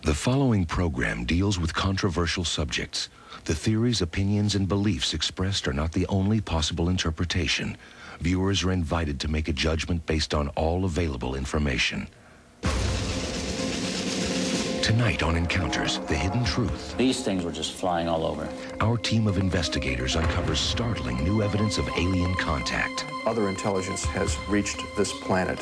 The following program deals with controversial subjects. The theories, opinions, and beliefs expressed are not the only possible interpretation. Viewers are invited to make a judgment based on all available information. Tonight on Encounters, The Hidden Truth. These things were just flying all over. Our team of investigators uncovers startling new evidence of alien contact. Other intelligence has reached this planet.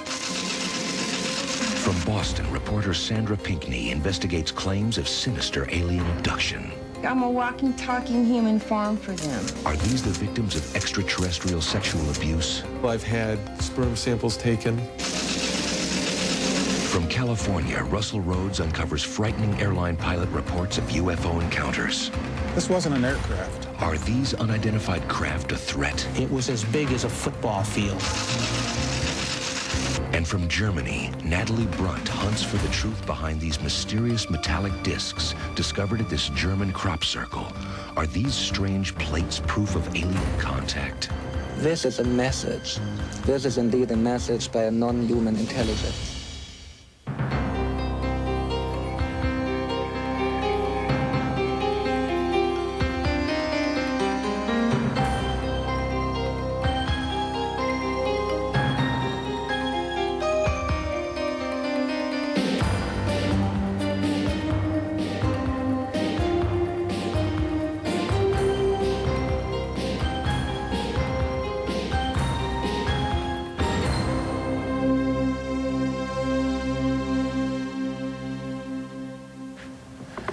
From Boston, reporter Sandra Pinkney investigates claims of sinister alien abduction. I'm a walking, talking human farm for them. Are these the victims of extraterrestrial sexual abuse? I've had sperm samples taken. From California, Russell Rhodes uncovers frightening airline pilot reports of UFO encounters. This wasn't an aircraft. Are these unidentified craft a threat? It was as big as a football field. And from Germany, Natalie Brunt hunts for the truth behind these mysterious metallic discs discovered at this German crop circle. Are these strange plates proof of alien contact? This is a message. This is indeed a message by a non-human intelligence.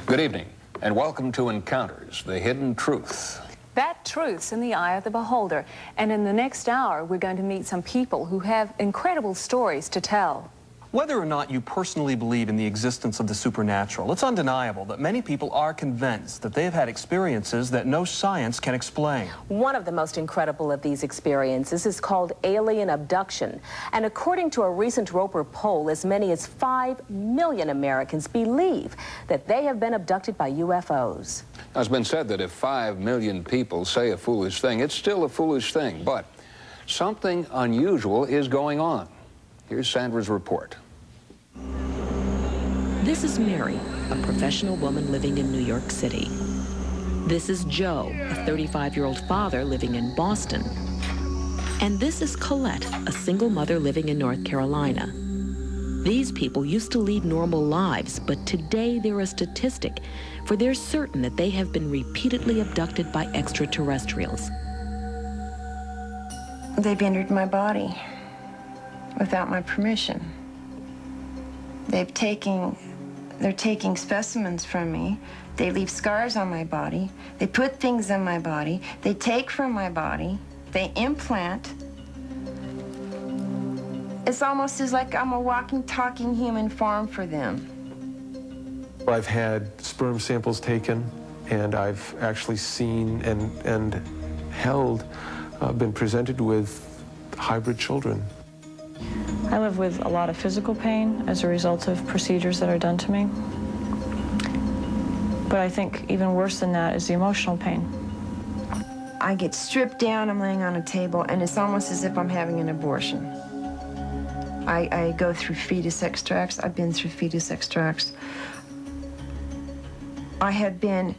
Good evening, and welcome to Encounters, The Hidden Truth. That truth's in the eye of the beholder. And in the next hour, we're going to meet some people who have incredible stories to tell. Whether or not you personally believe in the existence of the supernatural, it's undeniable that many people are convinced that they have had experiences that no science can explain. One of the most incredible of these experiences is called alien abduction. And according to a recent Roper poll, as many as 5 million Americans believe that they have been abducted by UFOs. Now, it's been said that if 5 million people say a foolish thing, it's still a foolish thing. But something unusual is going on. Here's Sandra's report. This is Mary, a professional woman living in New York City. This is Joe, a 35-year-old father living in Boston. And this is Colette, a single mother living in North Carolina. These people used to lead normal lives, but today they're a statistic, for they're certain that they have been repeatedly abducted by extraterrestrials. They've entered my body without my permission. They're taking specimens from me. They leave scars on my body. They put things in my body. They take from my body. They implant. It's almost as like I'm a walking, talking human farm for them. I've had sperm samples taken, and I've actually seen and held, been presented with hybrid children. I live with a lot of physical pain as a result of procedures that are done to me. But I think even worse than that is the emotional pain. I get stripped down, I'm laying on a table, and it's almost as if I'm having an abortion. I go through fetus extracts. I've been through fetus extracts. I had been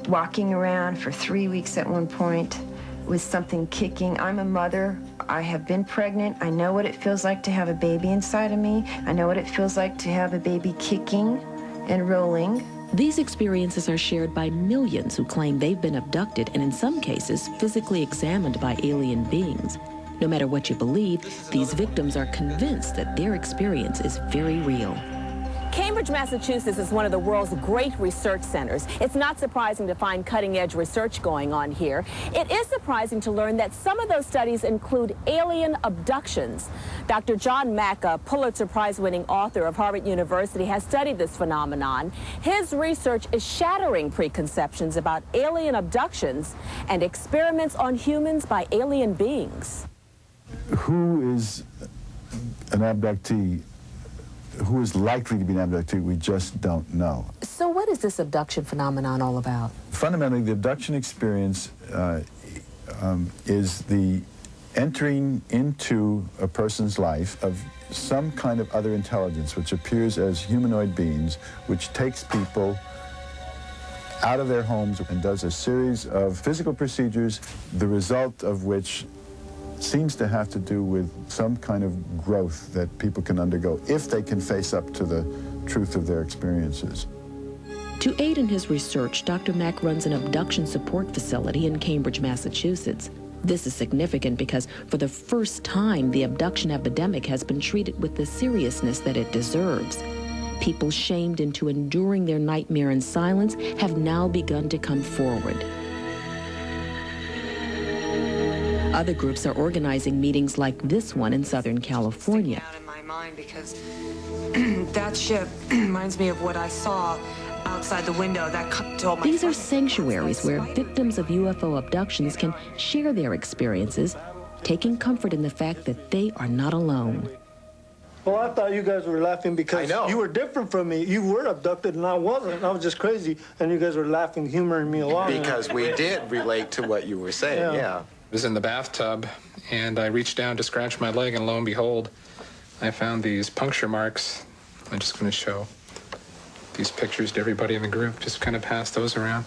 walking around for 3 weeks at one point with something kicking. I'm a mother. I have been pregnant. I know what it feels like to have a baby inside of me. I know what it feels like to have a baby kicking and rolling. These experiences are shared by millions who claim they've been abducted and in some cases physically examined by alien beings. No matter what you believe, these victims are convinced that their experience is very real. Cambridge, Massachusetts is one of the world's great research centers. It's not surprising to find cutting-edge research going on here. It is surprising to learn that some of those studies include alien abductions. Dr. John Mack, a Pulitzer Prize-winning author of Harvard University, has studied this phenomenon. His research is shattering preconceptions about alien abductions and experiments on humans by alien beings. Who is an abductee? Who is likely to be an abductee, we just don't know. So what is this abduction phenomenon all about? Fundamentally, the abduction experience is the entering into a person's life of some kind of other intelligence which appears as humanoid beings, which takes people out of their homes and does a series of physical procedures, the result of which seems to have to do with some kind of growth that people can undergo if they can face up to the truth of their experiences. To aid in his research, Dr. Mack runs an abduction support facility in Cambridge, Massachusetts. This is significant because for the first time, the abduction epidemic has been treated with the seriousness that it deserves. People shamed into enduring their nightmare in silence have now begun to come forward. Other groups are organizing meetings like this one in Southern California. Out in my mind because that ship reminds me of what I saw outside the window. That told my These are sanctuaries where victims of UFO abductions can share their experiences, taking comfort in the fact that they are not alone. Well, I thought you guys were laughing because you were different from me. You were abducted and I wasn't. I was just crazy, and you guys were laughing, humoring me along. Because we did relate to what you were saying, yeah. I was in the bathtub, and I reached down to scratch my leg, and lo and behold, I found these puncture marks. I'm just going to show these pictures to everybody in the group, just kind of pass those around.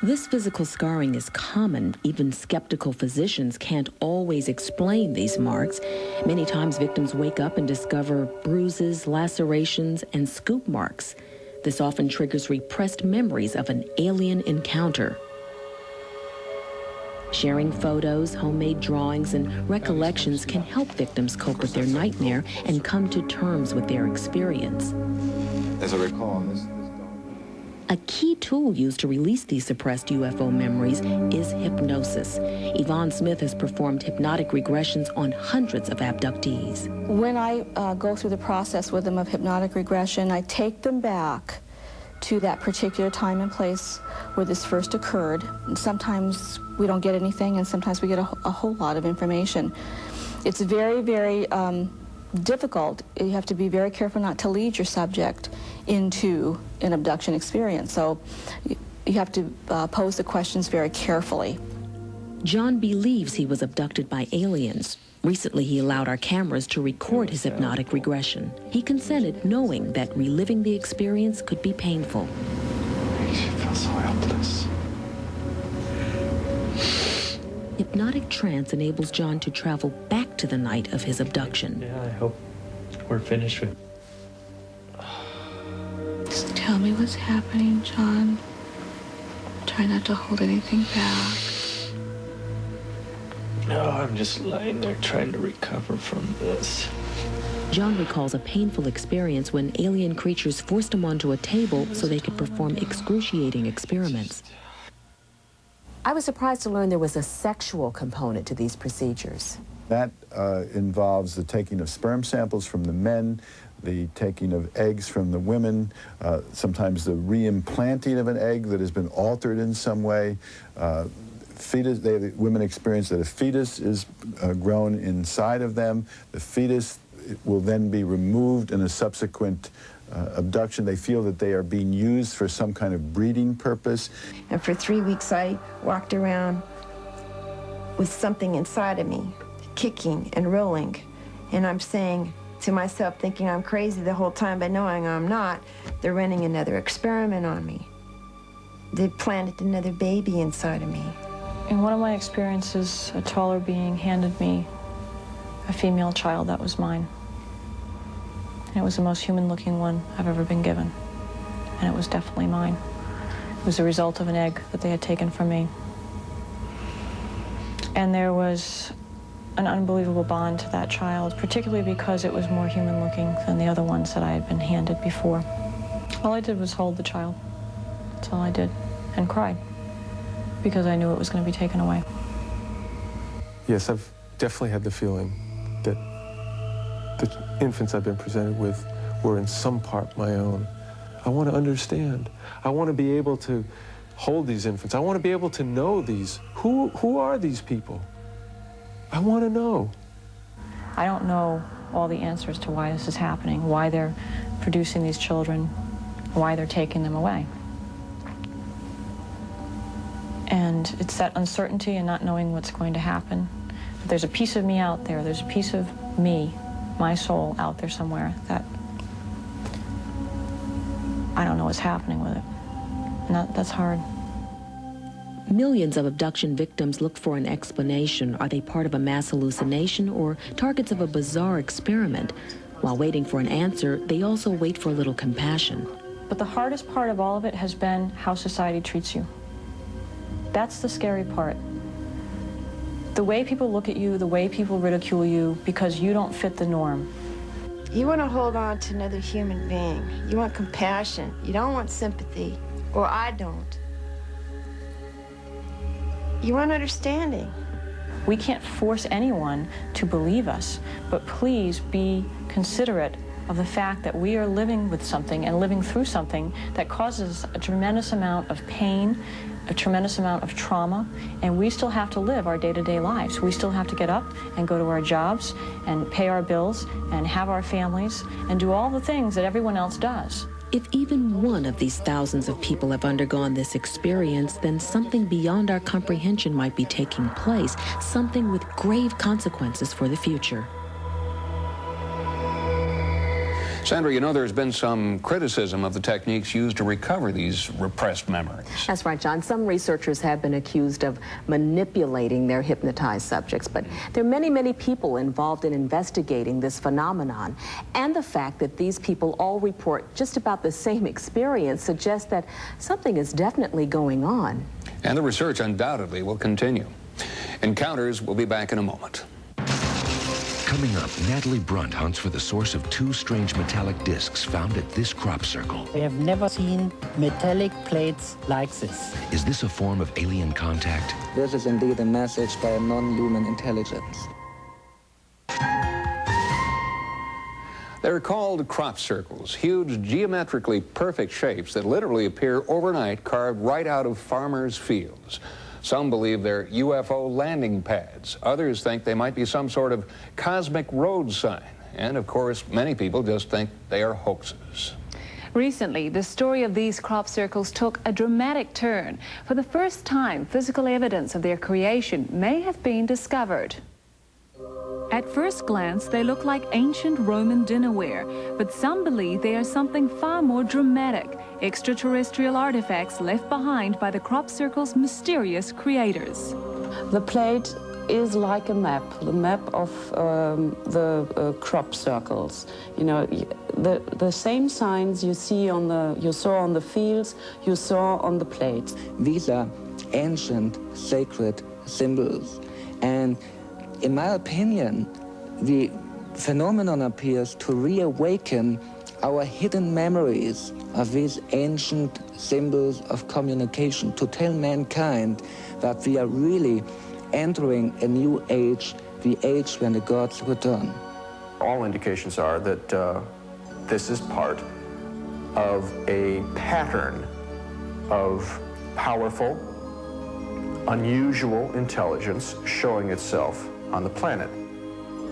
This physical scarring is common. Even skeptical physicians can't always explain these marks. Many times victims wake up and discover bruises, lacerations, and scoop marks. This often triggers repressed memories of an alien encounter. Sharing photos, homemade drawings, and recollections can help victims cope with their nightmare and come to terms with their experience. As I recall, A key tool used to release these suppressed UFO memories is hypnosis. Yvonne Smith has performed hypnotic regressions on hundreds of abductees. When I go through the process with them of hypnotic regression, I take them back to that particular time and place where this first occurred. And sometimes we don't get anything, and sometimes we get a whole lot of information. It's very, very difficult. You have to be very careful not to lead your subject into an abduction experience. So you have to pose the questions very carefully. John believes he was abducted by aliens. Recently, he allowed our cameras to record his hypnotic regression. He consented, knowing that reliving the experience could be painful. Makes you feel so helpless. Hypnotic trance enables John to travel back to the night of his abduction. Yeah, I hope we're finished with. Just tell me what's happening, John. Try not to hold anything back. No, I'm just lying there trying to recover from this. John recalls a painful experience when alien creatures forced him onto a table so they could perform excruciating experiments. I was surprised to learn there was a sexual component to these procedures. That involves the taking of sperm samples from the men, the taking of eggs from the women, sometimes the reimplanting of an egg that has been altered in some way. The women experience that a fetus is grown inside of them. The fetus will then be removed in a subsequent abduction. They feel that they are being used for some kind of breeding purpose. And for 3 weeks, I walked around with something inside of me, kicking and rolling. And I'm saying to myself, thinking I'm crazy the whole time, but knowing I'm not, they're running another experiment on me. They planted another baby inside of me. In one of my experiences, a taller being handed me a female child that was mine. And it was the most human-looking one I've ever been given. And it was definitely mine. It was the result of an egg that they had taken from me. And there was an unbelievable bond to that child, particularly because it was more human-looking than the other ones that I had been handed before. All I did was hold the child. That's all I did. And cried, because I knew it was going to be taken away. Yes, I've definitely had the feeling that the infants I've been presented with were in some part my own. I want to understand. I want to be able to hold these infants. I want to be able to know these. Who are these people? I want to know. I don't know all the answers to why this is happening, why they're producing these children, why they're taking them away. And it's that uncertainty and not knowing what's going to happen. But there's a piece of me out there, there's a piece of me my soul out there somewhere that I don't know what's happening with it. And that's hard. Millions of abduction victims look for an explanation. Are they part of a mass hallucination or targets of a bizarre experiment? While waiting for an answer, they also wait for a little compassion. But the hardest part of all of it has been how society treats you. That's the scary part. The way people look at you, the way people ridicule you because you don't fit the norm. You want to hold on to another human being. You want compassion. You don't want sympathy, or I don't. You want understanding. We can't force anyone to believe us, but please be considerate of the fact that we are living with something and living through something that causes a tremendous amount of pain, a tremendous amount of trauma, and we still have to live our day-to-day lives. We still have to get up and go to our jobs and pay our bills and have our families and do all the things that everyone else does. If even one of these thousands of people have undergone this experience, then something beyond our comprehension might be taking place, something with grave consequences for the future. Sandra, you know there's been some criticism of the techniques used to recover these repressed memories. That's right, John. Some researchers have been accused of manipulating their hypnotized subjects, but there are many, many people involved in investigating this phenomenon. And the fact that these people all report just about the same experience suggests that something is definitely going on. And the research undoubtedly will continue. Encounters will be back in a moment. Coming up, Natalie Brunt hunts for the source of two strange metallic discs found at this crop circle. I have never seen metallic plates like this. Is this a form of alien contact? This is indeed a message by a non-human intelligence. They're called crop circles, huge geometrically perfect shapes that literally appear overnight carved right out of farmers' fields. Some believe they're UFO landing pads. Others think they might be some sort of cosmic road sign. And of course, many people just think they are hoaxes. Recently, the story of these crop circles took a dramatic turn. For the first time, physical evidence of their creation may have been discovered. At first glance, they look like ancient Roman dinnerware, but some believe they are something far more dramatic, extraterrestrial artifacts left behind by the crop circle's mysterious creators. The plate is like a map, the map of the crop circles. You know, the same signs you saw on the fields, you saw on the plate. These are ancient, sacred symbols, and in my opinion, the phenomenon appears to reawaken our hidden memories of these ancient symbols of communication, to tell mankind that we are really entering a new age, the age when the gods return. All indications are that this is part of a pattern of powerful, unusual intelligence showing itself on the planet.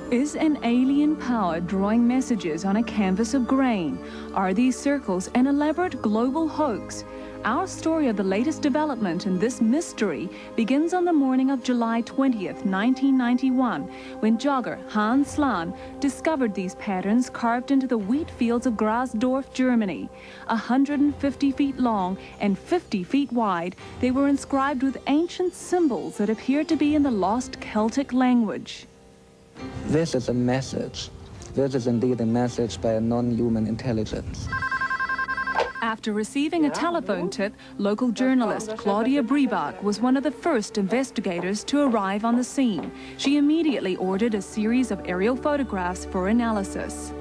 Is an alien power drawing messages on a canvas of grain? Are these circles an elaborate global hoax? Our story of the latest development in this mystery begins on the morning of July 20th, 1991, when jogger Hans Slan discovered these patterns carved into the wheat fields of Grasdorf, Germany. 150 feet long and 50 feet wide, they were inscribed with ancient symbols that appeared to be in the lost Celtic language. This is a message. This is indeed a message by a non-human intelligence. After receiving a telephone tip, local journalist Claudia Briebach was one of the first investigators to arrive on the scene. She immediately ordered a series of aerial photographs for analysis.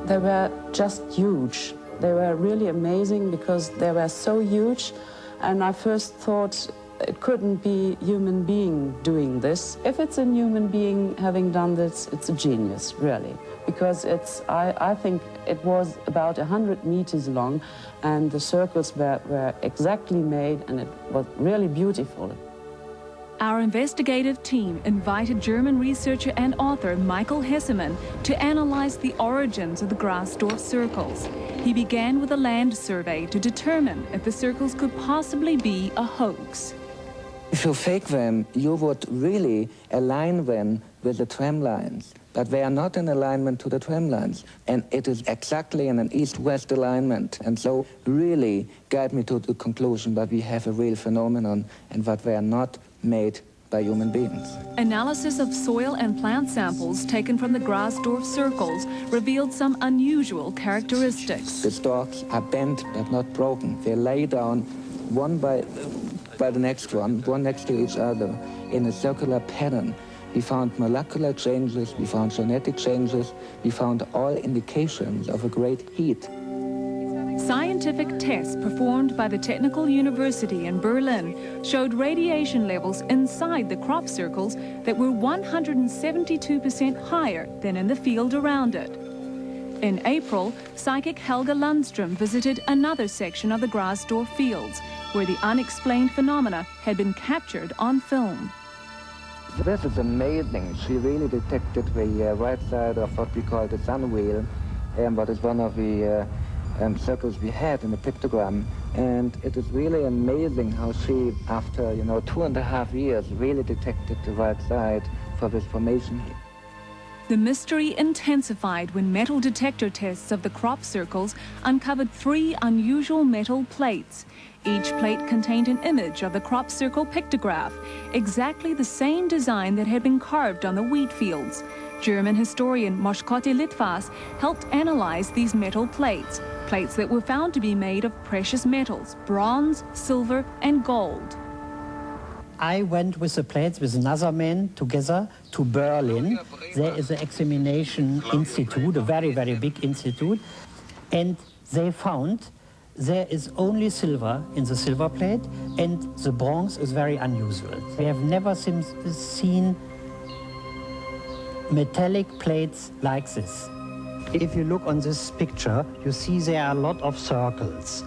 They were just huge. They were really amazing because they were so huge, and I first thought it couldn't be a human being doing this. If it's a human being having done this, it's a genius, really. Because I think it was about 100 meters long, and the circles were exactly made, and it was really beautiful. Our investigative team invited German researcher and author Michael Hessemann to analyze the origins of the Grasdorf circles. He began with a land survey to determine if the circles could possibly be a hoax. If you fake them, you would really align them with the tram lines. but they are not in alignment to the tram lines. And it is exactly in an east-west alignment. And so really guide me to the conclusion that we have a real phenomenon and that they are not made by human beings. Analysis of soil and plant samples taken from the Grasdorf circles revealed some unusual characteristics. The stalks are bent but not broken. They lay down one by the next one next to each other in a circular pattern. We found molecular changes, we found genetic changes, we found all indications of a great heat. Scientific tests performed by the Technical University in Berlin showed radiation levels inside the crop circles that were 172% higher than in the field around it. In April, psychic Helga Lundström visited another section of the Grasdorf fields, where the unexplained phenomena had been captured on film. This is amazing. She really detected the right side of what we call the sun wheel, what is one of the circles we had in the pictogram. And it is really amazing how she, after 2.5 years, really detected the right side for this formation here. The mystery intensified when metal detector tests of the crop circles uncovered 3 unusual metal plates. Each plate contained an image of the crop circle pictograph, exactly the same design that had been carved on the wheat fields. German historian Moshkote Litvas helped analyze these metal plates, plates that were found to be made of precious metals, bronze, silver, and gold. I went with the plates with another man together to Berlin. There is an examination institute, a very, very big institute, and they found there is only silver in the silver plate, and the bronze is very unusual. We have never seen metallic plates like this. If you look on this picture, you see there are a lot of circles,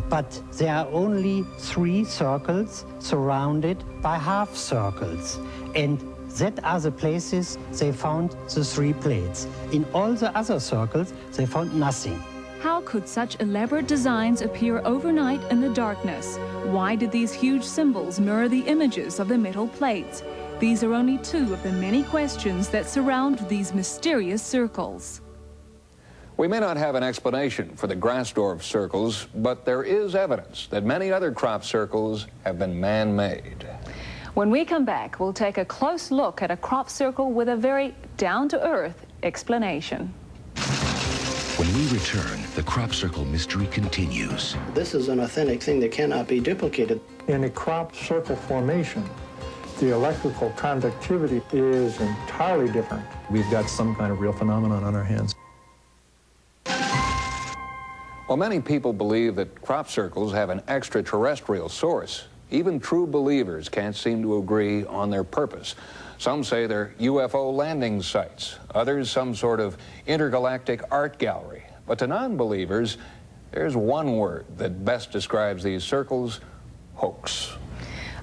but there are only 3 circles surrounded by half circles, and that are the places they found the 3 plates. In all the other circles, they found nothing. How could such elaborate designs appear overnight in the darkness? Why did these huge symbols mirror the images of the metal plates? These are only 2 of the many questions that surround these mysterious circles. We may not have an explanation for the Grasdorf circles, but there is evidence that many other crop circles have been man-made. When we come back, we'll take a close look at a crop circle with a very down-to-earth explanation. When we return, the crop circle mystery continues. This is an authentic thing that cannot be duplicated. In a crop circle formation, the electrical conductivity is entirely different. We've got some kind of real phenomenon on our hands. Well, many people believe that crop circles have an extraterrestrial source. Even true believers can't seem to agree on their purpose. Some say they're UFO landing sites, others some sort of intergalactic art gallery. But to non-believers, there's one word that best describes these circles: hoax.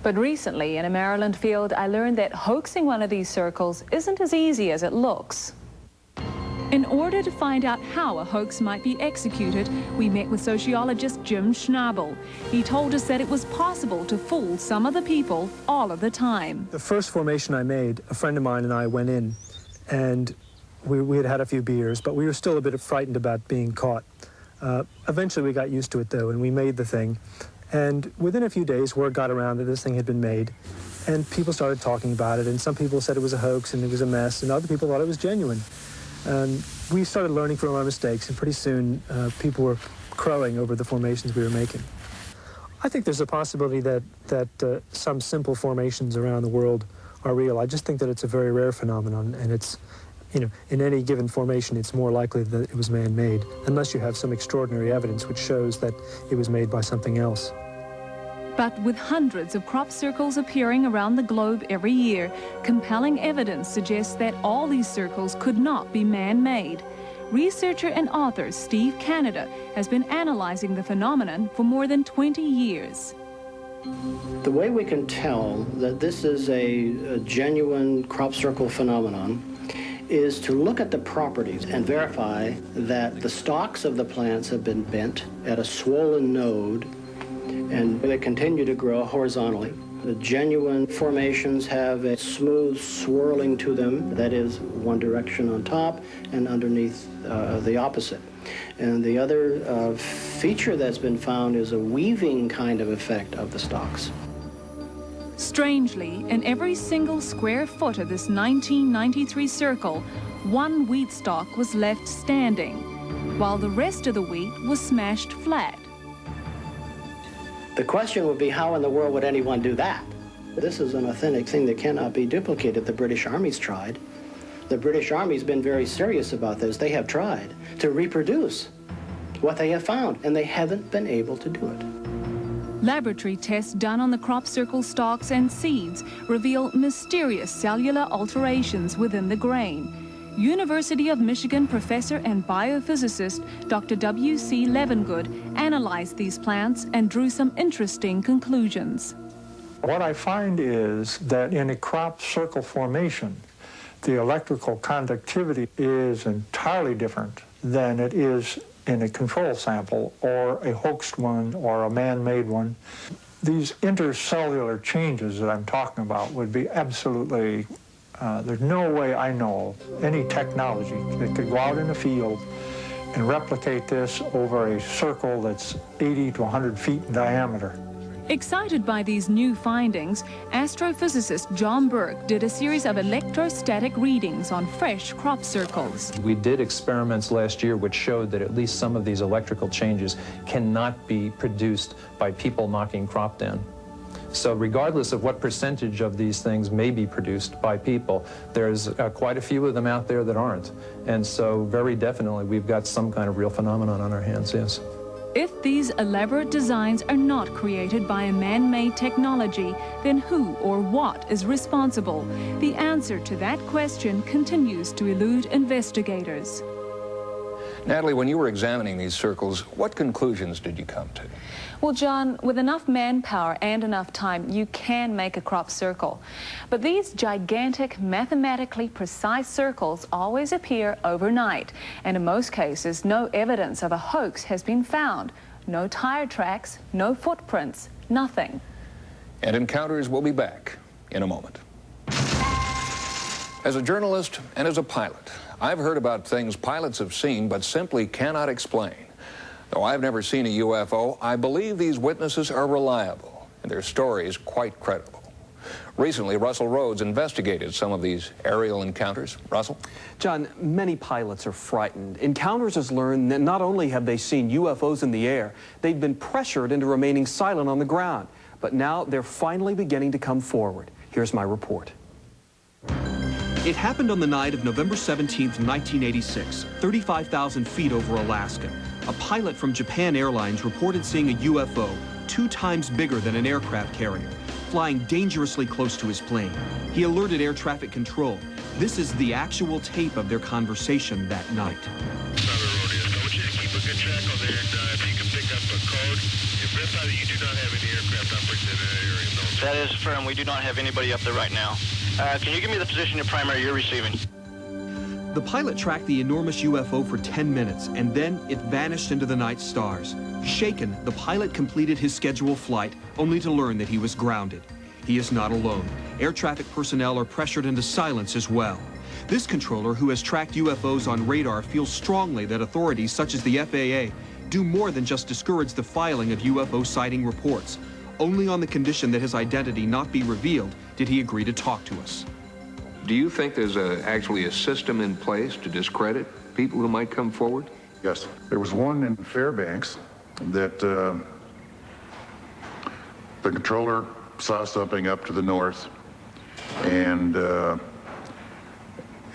But recently, in a Maryland field, I learned that hoaxing one of these circles isn't as easy as it looks. In order to find out how a hoax might be executed, we met with sociologist Jim Schnabel. He told us that it was possible to fool some of the people all of the time. The first formation I made, a friend of mine and I went in, and we had had a few beers, but we were still a bit frightened about being caught. Eventually we got used to it, though, and we made the thing. And within a few days, word got around that this thing had been made, and people started talking about it, and some people said it was a hoax and it was a mess, and other people thought it was genuine. And we started learning from our mistakes, and pretty soon people were crowing over the formations we were making. I think there's a possibility that some simple formations around the world are real. I just think that it's a very rare phenomenon, and it's, in any given formation, it's more likely that it was man-made, unless you have some extraordinary evidence which shows that it was made by something else. But with hundreds of crop circles appearing around the globe every year, compelling evidence suggests that all these circles could not be man-made. Researcher and author Steve Canada has been analyzing the phenomenon for more than 20 years. The way we can tell that this is a genuine crop circle phenomenon is to look at the properties and verify that the stalks of the plants have been bent at a swollen node, and they continue to grow horizontally. The genuine formations have a smooth swirling to them, that is, one direction on top and underneath the opposite. And the other feature that's been found is a weaving kind of effect of the stalks. Strangely, in every single square foot of this 1993 circle, one wheat stalk was left standing, while the rest of the wheat was smashed flat. The question would be, how in the world would anyone do that? This is an authentic thing that cannot be duplicated. The British Army's tried. The British Army's been very serious about this. They have tried to reproduce what they have found, and they haven't been able to do it. Laboratory tests done on the crop circle stalks and seeds reveal mysterious cellular alterations within the grain. University of Michigan professor and biophysicist Dr. W.C. Levengood analyzed these plants and drew some interesting conclusions. What I find is that in a crop circle formation, the electrical conductivity is entirely different than it is in a control sample or a hoaxed one or a man-made one. These intercellular changes that I'm talking about would be absolutely, there's no way I know of any technology that could go out in the field and replicate this over a circle that's 80 to 100 feet in diameter. Excited by these new findings, astrophysicist John Burke did a series of electrostatic readings on fresh crop circles. We did experiments last year which showed that at least some of these electrical changes cannot be produced by people knocking crop down. So regardless of what percentage of these things may be produced by people, there's quite a few of them out there that aren't. And so very definitely we've got some kind of real phenomenon on our hands, yes. If these elaborate designs are not created by a man-made technology, then who or what is responsible? The answer to that question continues to elude investigators. Natalie, when you were examining these circles, what conclusions did you come to? Well, John, with enough manpower and enough time, you can make a crop circle. But these gigantic, mathematically precise circles always appear overnight. And in most cases, no evidence of a hoax has been found. No tire tracks, no footprints, nothing. And Encounters will be back in a moment. As a journalist and as a pilot, I've heard about things pilots have seen but simply cannot explain. Though I've never seen a UFO, I believe these witnesses are reliable and their stories quite credible. Recently, Russell Rhodes investigated some of these aerial encounters. Russell? John, many pilots are frightened. Encounters has learned that not only have they seen UFOs in the air, they've been pressured into remaining silent on the ground. But now they're finally beginning to come forward. Here's my report. It happened on the night of November 17th, 1986, 35,000 feet over Alaska. A pilot from Japan Airlines reported seeing a UFO 2 times bigger than an aircraft carrier, flying dangerously close to his plane. He alerted air traffic control. This is the actual tape of their conversation that night. Keep a good track on there, and if you can pick up a code, verify that you do not have any aircraft operating in that area. No. That is firm. We do not have anybody up there right now. Can you give me the position of primary you're receiving? The pilot tracked the enormous UFO for 10 minutes, and then it vanished into the night stars. Shaken, the pilot completed his scheduled flight, only to learn that he was grounded. He is not alone. Air traffic personnel are pressured into silence as well. This controller, who has tracked UFOs on radar, feels strongly that authorities such as the FAA do more than just discourage the filing of UFO sighting reports. Only on the condition that his identity not be revealed did he agree to talk to us. Do you think there's actually a system in place to discredit people who might come forward? Yes. There was one in Fairbanks that the controller saw something up to the north, and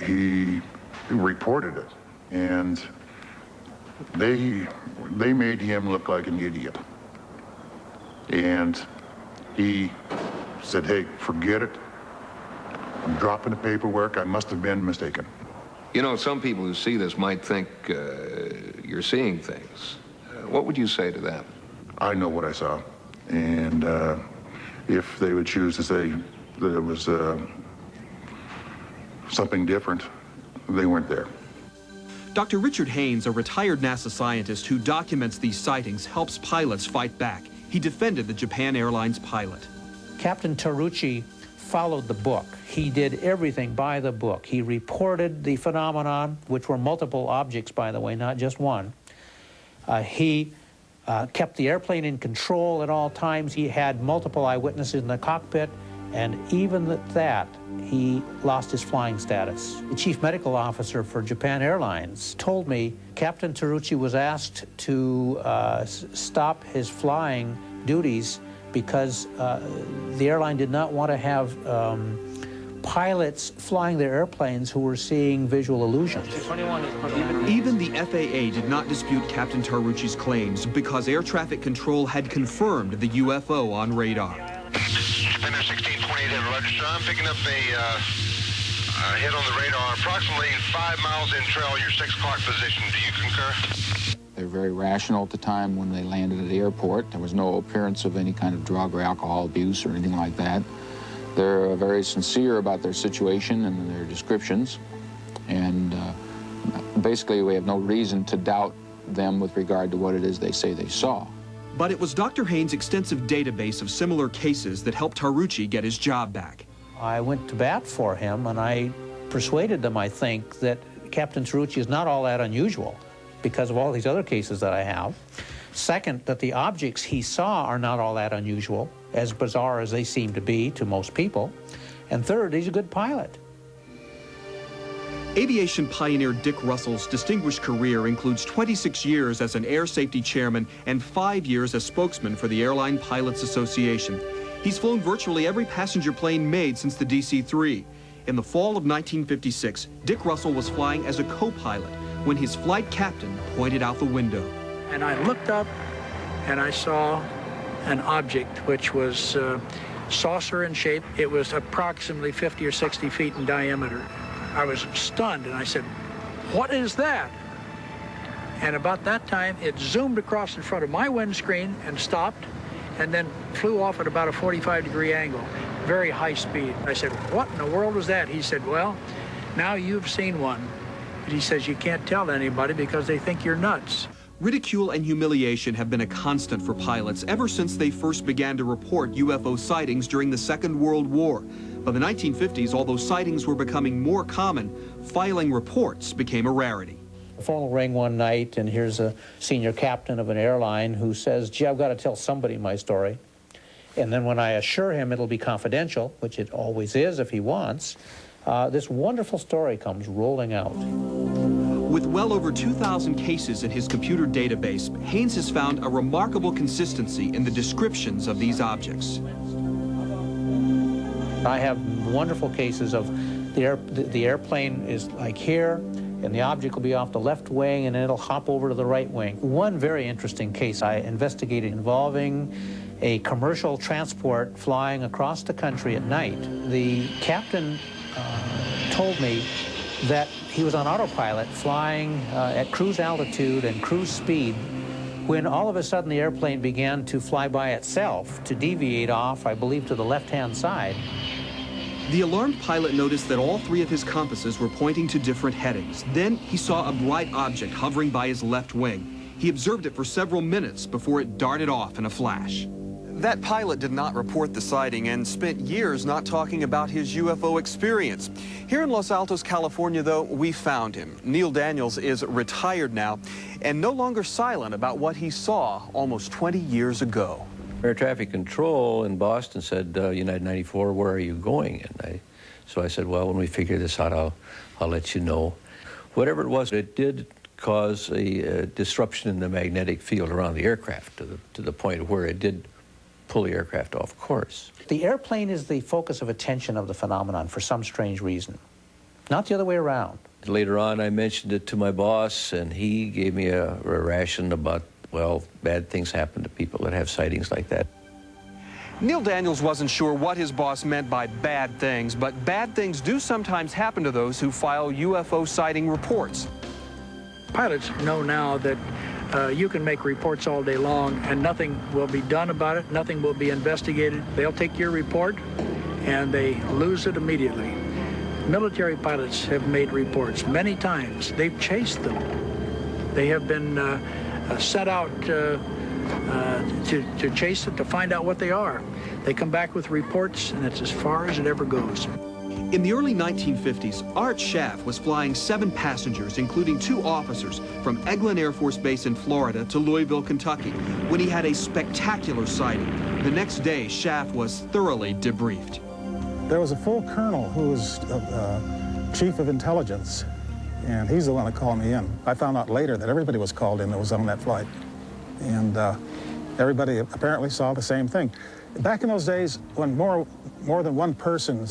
he reported it, and they made him look like an idiot. And he said, "Hey, forget it. I'm dropping the paperwork. I must have been mistaken." You know, some people who see this might think you're seeing things. What would you say to that? I know what I saw. And if they would choose to say that it was something different, they weren't there. Dr. Richard Haynes, a retired NASA scientist who documents these sightings, helps pilots fight back. He defended the Japan Airlines pilot. Captain Tarucci followed the book. He did everything by the book. He reported the phenomenon, which were multiple objects, by the way, not just one. He kept the airplane in control at all times. He had multiple eyewitnesses in the cockpit, and even at that, he lost his flying status. The chief medical officer for Japan Airlines told me Captain Tarucci was asked to stop his flying duties because the airline did not want to have pilots flying their airplanes who were seeing visual illusions. Even the FAA did not dispute Captain Tarucci's claims because air traffic control had confirmed the UFO on radar. Defender 1628 at Roger, sir. I'm picking up a hit on the radar approximately 5 miles in trail, your 6 o'clock position. Do you concur? They were very rational at the time when they landed at the airport. There was no appearance of any kind of drug or alcohol abuse or anything like that. They're very sincere about their situation and their descriptions. And basically, we have no reason to doubt them with regard to what it is they say they saw. But it was Dr. Haynes' extensive database of similar cases that helped Tarucci get his job back. I went to bat for him, and I persuaded them, I think, that Captain Tarucci is not all that unusual because of all these other cases that I have. Second, that the objects he saw are not all that unusual, as bizarre as they seem to be to most people. And third, he's a good pilot. Aviation pioneer Dick Russell's distinguished career includes 26 years as an air safety chairman and 5 years as spokesman for the Airline Pilots Association. He's flown virtually every passenger plane made since the DC-3. In the fall of 1956, Dick Russell was flying as a co-pilot when his flight captain pointed out the window. And I looked up and I saw an object which was saucer in shape. It was approximately 50 or 60 feet in diameter. I was stunned and I said, "What is that?" And about that time, it zoomed across in front of my windscreen and stopped and then flew off at about a 45-degree angle, very high speed. I said, "What in the world was that?" He said, "Well, now you've seen one." But he says, "You can't tell anybody because they think you're nuts." Ridicule and humiliation have been a constant for pilots ever since they first began to report UFO sightings during the Second World War. By the 1950s, although sightings were becoming more common, filing reports became a rarity. The phone will ring one night, and here's a senior captain of an airline who says, "Gee, I've got to tell somebody my story." And then when I assure him it'll be confidential, which it always is if he wants, this wonderful story comes rolling out. With well over 2,000 cases in his computer database, Haynes has found a remarkable consistency in the descriptions of these objects. I have wonderful cases of the airplane is like here, and the object will be off the left wing, and then it'll hop over to the right wing. One very interesting case I investigated involving a commercial transport flying across the country at night. The captain told me that he was on autopilot flying at cruise altitude and cruise speed when all of a sudden the airplane began to fly by itself to deviate off, I believe, to the left-hand side. The alarmed pilot noticed that all 3 of his compasses were pointing to different headings. Then he saw a bright object hovering by his left wing. He observed it for several minutes before it darted off in a flash. That pilot did not report the sighting and spent years not talking about his UFO experience. Here in Los Altos, California, though, we found him. Neil Daniels is retired now and no longer silent about what he saw almost 20 years ago. Air traffic control in Boston said, United 94, where are you going? And so I said, well, when we figure this out, I'll let you know. Whatever it was, it did cause a disruption in the magnetic field around the aircraft to the point where it did pull the aircraft off course. The airplane is the focus of attention of the phenomenon for some strange reason, not the other way around. Later on, I mentioned it to my boss, and he gave me a ration about, well, bad things happen to people that have sightings like that. Neil Daniels wasn't sure what his boss meant by bad things, but bad things do sometimes happen to those who file UFO sighting reports. Pilots know now that you can make reports all day long and nothing will be done about it, nothing will be investigated. They'll take your report and they lose it immediately. Military pilots have made reports many times. They've chased them. They have been sent out to chase it, to find out what they are. They come back with reports, and it's as far as it ever goes. In the early 1950s, Art Schaff was flying 7 passengers, including 2 officers, from Eglin Air Force Base in Florida to Louisville, Kentucky, when he had a spectacular sighting. The next day, Schaff was thoroughly debriefed. There was a full colonel who was chief of intelligence, and he's the one that called me in. I found out later that everybody was called in that was on that flight, and everybody apparently saw the same thing. Back in those days, when more than one person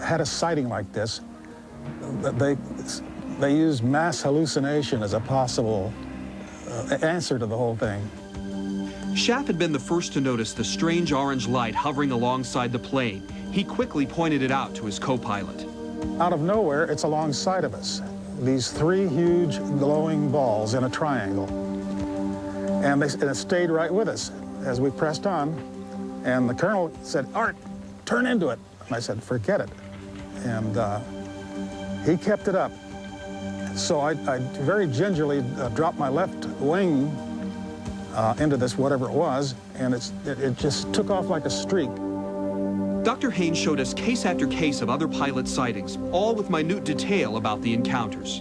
had a sighting like this, they used mass hallucination as a possible answer to the whole thing. Schaff had been the first to notice the strange orange light hovering alongside the plane. He quickly pointed it out to his co-pilot. Out of nowhere, it's alongside of us. These 3 huge glowing balls in a triangle. And it stayed right with us as we pressed on. And the colonel said, "Art, turn into it." And I said, "Forget it." And he kept it up. So I very gingerly dropped my left wing into this, whatever it was, and it just took off like a streak. Dr. Haynes showed us case after case of other pilot sightings, all with minute detail about the encounters.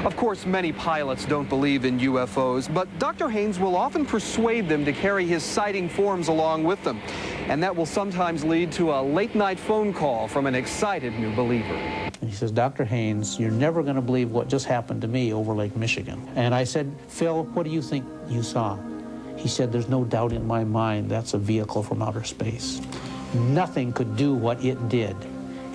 Of course, many pilots don't believe in UFOs, but Dr. Haynes will often persuade them to carry his sighting forms along with them. And that will sometimes lead to a late-night phone call from an excited new believer. And he says, "Dr. Haynes, you're never going to believe what just happened to me over Lake Michigan." And I said, "Phil, what do you think you saw?" He said, "There's no doubt in my mind that's a vehicle from outer space. Nothing could do what it did.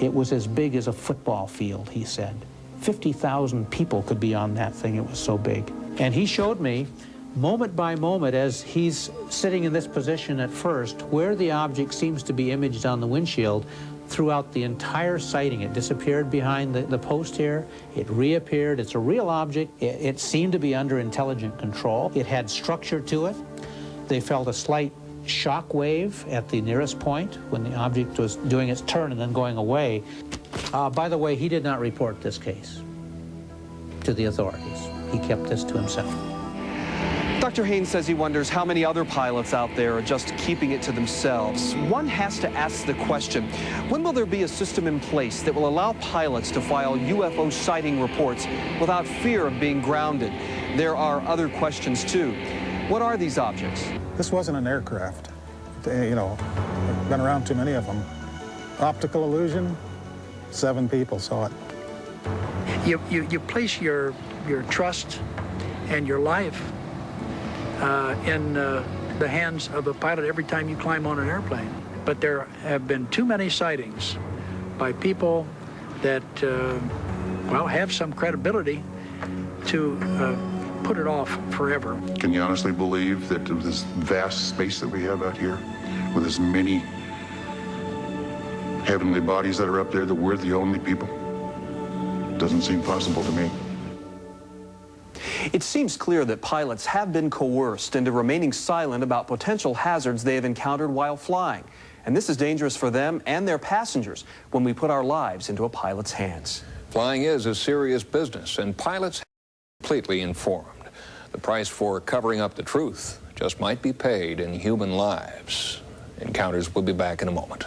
It was as big as a football field," he said. 50,000 people could be on that thing. It was so big. And he showed me, moment by moment, as he's sitting in this position at first, where the object seems to be imaged on the windshield throughout the entire sighting. It disappeared behind the post here. It reappeared. It's a real object. It seemed to be under intelligent control. It had structure to it. They felt a slight shock wave at the nearest point when the object was doing its turn and then going away. By the way, he did not report this case to the authorities. He kept this to himself. Dr. Haynes says he wonders how many other pilots out there are just keeping it to themselves. One has to ask the question, when will there be a system in place that will allow pilots to file UFO sighting reports without fear of being grounded? There are other questions, too. What are these objects? This wasn't an aircraft. You know, I've been around too many of them. Optical illusion, 7 people saw it. You place your trust and your life in the hands of a pilot every time you climb on an airplane. But there have been too many sightings by people that, well, have some credibility to put it off forever. Can you honestly believe that this vast space that we have out here, with as many heavenly bodies that are up there, that we're the only people? Doesn't seem possible to me. It seems clear that pilots have been coerced into remaining silent about potential hazards they have encountered while flying. And this is dangerous for them and their passengers when we put our lives into a pilot's hands. Flying is a serious business, and pilots are completely informed. The price for covering up the truth just might be paid in human lives. Encounters will be back in a moment.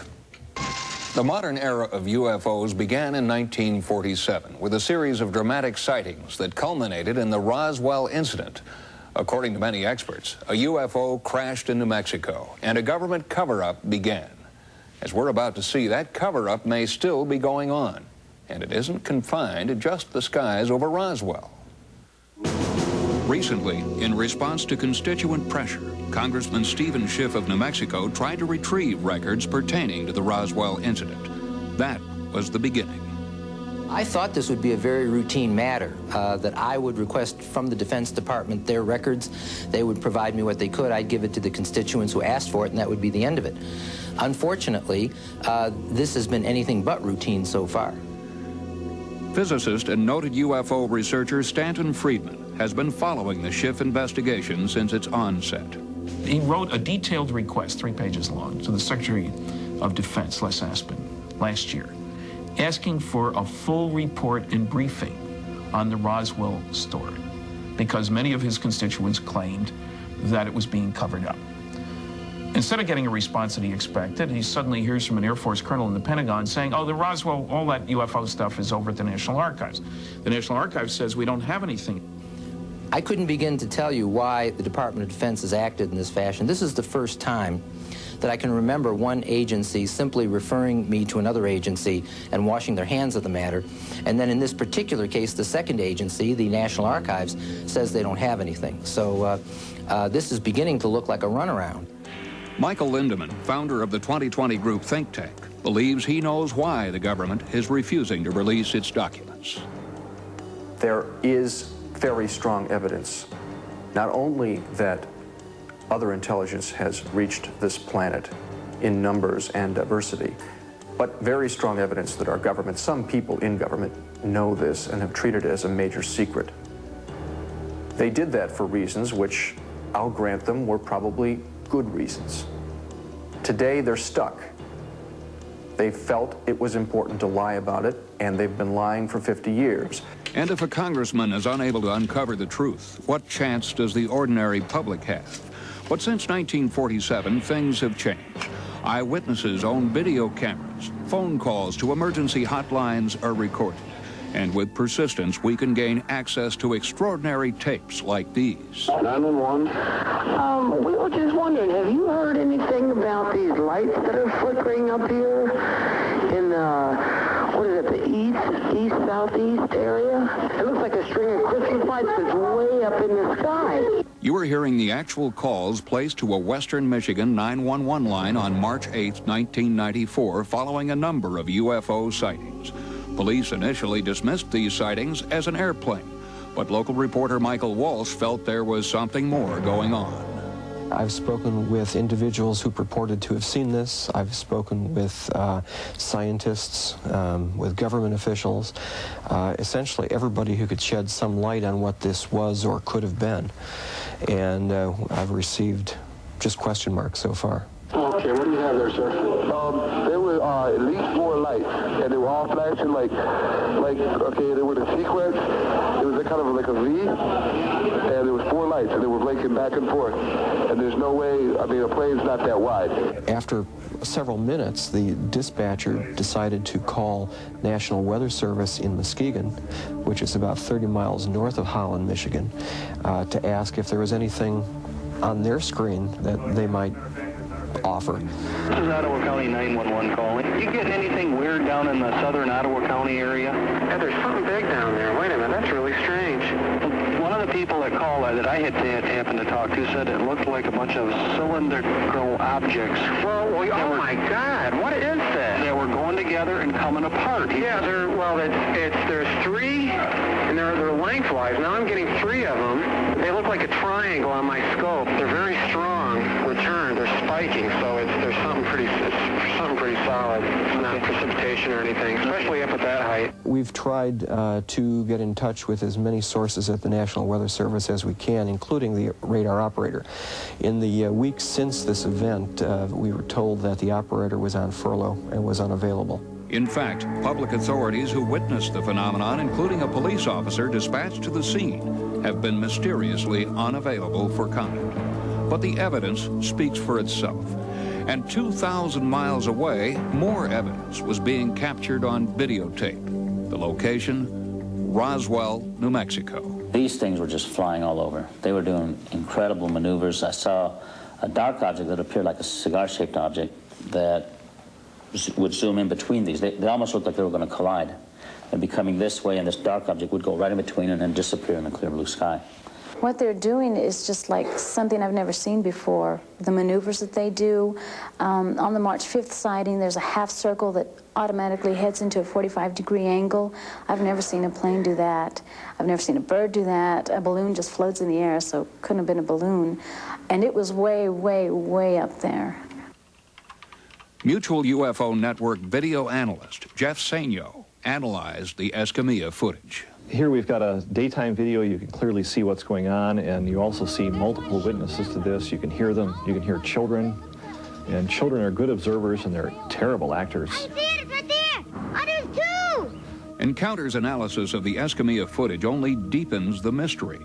The modern era of UFOs began in 1947 with a series of dramatic sightings that culminated in the Roswell incident. According to many experts, a UFO crashed in New Mexico and a government cover-up began. As we're about to see, that cover-up may still be going on, and it isn't confined to just the skies over Roswell. Recently, in response to constituent pressure, Congressman Stephen Schiff of New Mexico tried to retrieve records pertaining to the Roswell incident. That was the beginning. I thought this would be a very routine matter, that I would request from the Defense Department their records. They would provide me what they could. I'd give it to the constituents who asked for it, and that would be the end of it. Unfortunately, this has been anything but routine so far. Physicist and noted UFO researcher Stanton Friedman has been following the Schiff investigation since its onset. He wrote a detailed request, 3 pages long, to the Secretary of Defense, Les Aspin, last year, asking for a full report and briefing on the Roswell story, because many of his constituents claimed that it was being covered up. Instead of getting a response that he expected, he suddenly hears from an Air Force colonel in the Pentagon saying, oh, the Roswell, all that UFO stuff is over at the National Archives. The National Archives says we don't have anything. I couldn't begin to tell you why the Department of Defense has acted in this fashion. This is the first time that I can remember one agency simply referring me to another agency and washing their hands of the matter. And then in this particular case, the second agency, the National Archives, says they don't have anything. So this is beginning to look like a runaround. Michael Lindemann, founder of the 2020 Group think tank, believes he knows why the government is refusing to release its documents. There is very strong evidence, not only that other intelligence has reached this planet in numbers and diversity, but very strong evidence that our government, some people in government, know this and have treated it as a major secret. They did that for reasons which, I'll grant them, were probably good reasons. Today, they're stuck. They felt it was important to lie about it, and they've been lying for 50 years. And if a congressman is unable to uncover the truth, what chance does the ordinary public have? But since 1947, things have changed. Eyewitnesses own video cameras. Phone calls to emergency hotlines are recorded. And with persistence, we can gain access to extraordinary tapes like these. 911. We were just wondering, have you heard anything about these lights that are flickering up here in what is it, the east-southeast area? It looks like a string of Christmas lights that's way up in the sky. You are hearing the actual calls placed to a Western Michigan 911 line on March 8, 1994, following a number of UFO sightings. Police initially dismissed these sightings as an airplane, but local reporter Michael Walsh felt there was something more going on. I've spoken with individuals who purported to have seen this. I've spoken with scientists, with government officials, essentially everybody who could shed some light on what this was or could have been. And I've received just question marks so far. Okay, what do you have there, sir? There were at least 4 lights, and they were all flashing like okay, they were in sequence. It was kind of like a V, and there was 4 lights, and they were blinking back and forth. And there's no way, I mean, a plane's not that wide. After several minutes, the dispatcher decided to call National Weather Service in Muskegon, which is about 30 miles north of Holland, Michigan, to ask if there was anything on their screen that they might offer. This is Ottawa County 911 calling. You get anything weird down in the southern Ottawa County area? Yeah, there's something big down there. Wait a minute, that's really strange. One of the people that called that I had happened to talk to said it looked like a bunch of cylindrical objects. Well, oh my God, what is that? They were going together and coming apart. Yeah, there's 3, and they're lengthwise. Now I'm getting 3 of them. They look like a triangle on my scope. They're very strong returned. They're spiking, so there's something pretty solid. It's not precipitation or anything, especially up at that height. We've tried to get in touch with as many sources at the National Weather Service as we can, including the radar operator. In the weeks since this event, we were told that the operator was on furlough and was unavailable. In fact, public authorities who witnessed the phenomenon, including a police officer dispatched to the scene, have been mysteriously unavailable for comment. But the evidence speaks for itself. And 2,000 miles away, more evidence was being captured on videotape. The location, Roswell, New Mexico. These things were just flying all over. They were doing incredible maneuvers. I saw a dark object that appeared like a cigar-shaped object that would zoom in between these. They almost looked like they were going to collide. They'd be coming this way, and this dark object would go right in between and then disappear in the clear blue sky. What they're doing is just like something I've never seen before. The maneuvers that they do. On the March 5th sighting, there's a half circle that automatically heads into a 45-degree angle. I've never seen a plane do that. I've never seen a bird do that. A balloon just floats in the air, so it couldn't have been a balloon. And it was way, way, way up there. Mutual UFO Network video analyst Jeff Sainio analyzed the Escamilla footage. Here we've got a daytime video. You can clearly see what's going on, and you also see multiple witnesses to this. You can hear them. You can hear children, and children are good observers, and they're terrible actors. I see it, it's right there. Oh, there's 2. Encounters analysis of the Escamilla footage only deepens the mystery.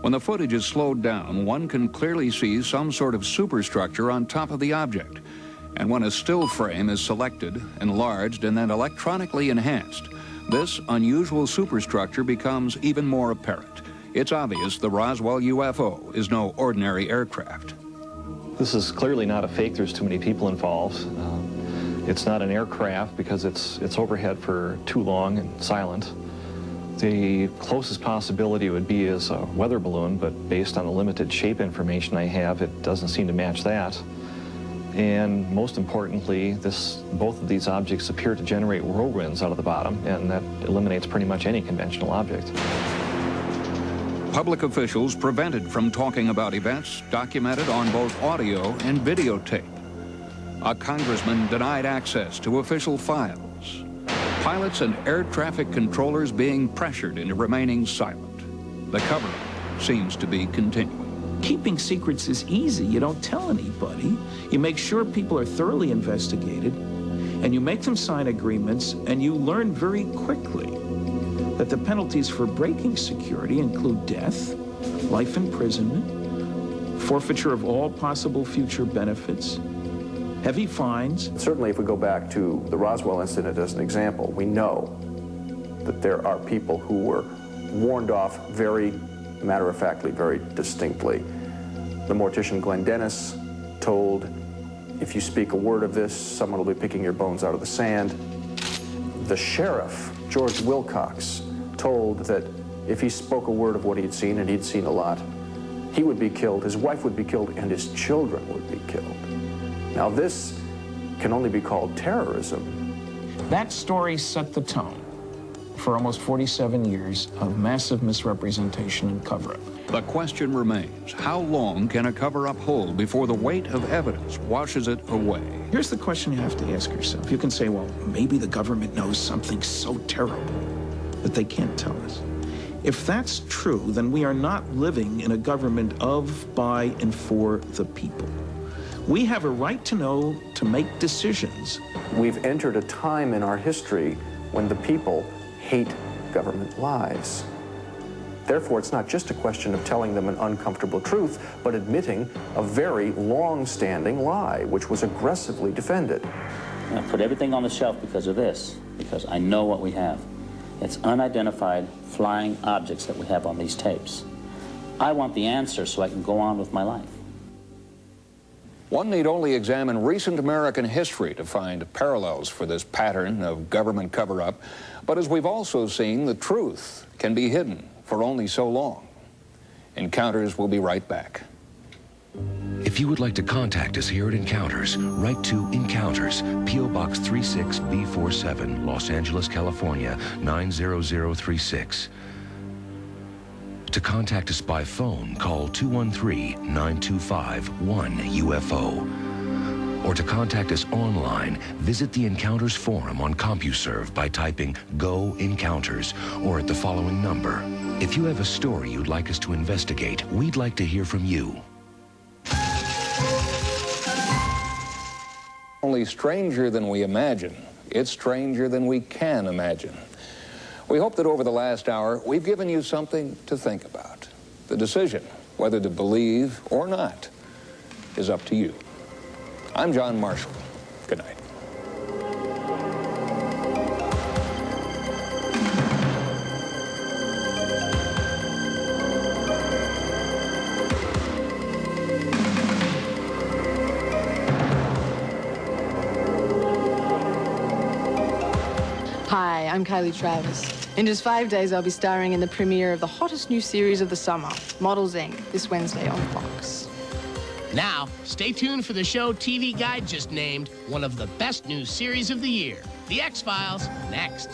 When the footage is slowed down, one can clearly see some sort of superstructure on top of the object. And when a still frame is selected, enlarged, and then electronically enhanced, this unusual superstructure becomes even more apparent. It's obvious the Roswell UFO is no ordinary aircraft. This is clearly not a fake. There's too many people involved. It's not an aircraft because it's overhead for too long and silent. The closest possibility would be is a weather balloon, but based on the limited shape information I have, it doesn't seem to match that. And most importantly, both of these objects appear to generate whirlwinds out of the bottom, and that eliminates pretty much any conventional object. Public officials prevented from talking about events documented on both audio and videotape. A congressman denied access to official files. Pilots and air traffic controllers being pressured into remaining silent. The cover-up seems to be continuing. Keeping secrets is easy. You don't tell anybody. You make sure people are thoroughly investigated, and you make them sign agreements, and you learn very quickly that the penalties for breaking security include death, life imprisonment, forfeiture of all possible future benefits, heavy fines. Certainly, if we go back to the Roswell incident as an example, we know that there are people who were warned off very matter-of-factly, very distinctly. The mortician Glenn Dennis told, if you speak a word of this, someone will be picking your bones out of the sand. The sheriff, George Wilcox, told that if he spoke a word of what he'd seen, and he'd seen a lot, he would be killed, his wife would be killed, and his children would be killed. Now this can only be called terrorism. That story set the tone for almost 47 years of massive misrepresentation and cover-up. The question remains, how long can a cover-up hold before the weight of evidence washes it away? Here's the question you have to ask yourself. You can say, well, maybe the government knows something so terrible that they can't tell us. If that's true, then we are not living in a government of, by, and for the people. We have a right to know, to make decisions. We've entered a time in our history when the people hate government lies. Therefore, it's not just a question of telling them an uncomfortable truth, but admitting a very long-standing lie, which was aggressively defended. I put everything on the shelf because of this, because I know what we have. It's unidentified flying objects that we have on these tapes. I want the answer so I can go on with my life. One need only examine recent American history to find parallels for this pattern of government cover-up. But as we've also seen, the truth can be hidden for only so long. Encounters will be right back. If you would like to contact us here at Encounters, write to Encounters, P.O. Box 36B47, Los Angeles, California, 90036. To contact us by phone, call 213-925-1UFO. Or to contact us online, visit the Encounters forum on CompuServe by typing Go Encounters or at the following number. If you have a story you'd like us to investigate, we'd like to hear from you. Only stranger than we imagine. It's stranger than we can imagine. We hope that over the last hour, we've given you something to think about. The decision, whether to believe or not, is up to you. I'm John Marshall. Good night. Hi, I'm Kylie Travis. In just 5 days, I'll be starring in the premiere of the hottest new series of the summer, Models Inc., this Wednesday on Fox. Now, stay tuned for the show TV Guide just named one of the best new series of the year, The X-Files, next.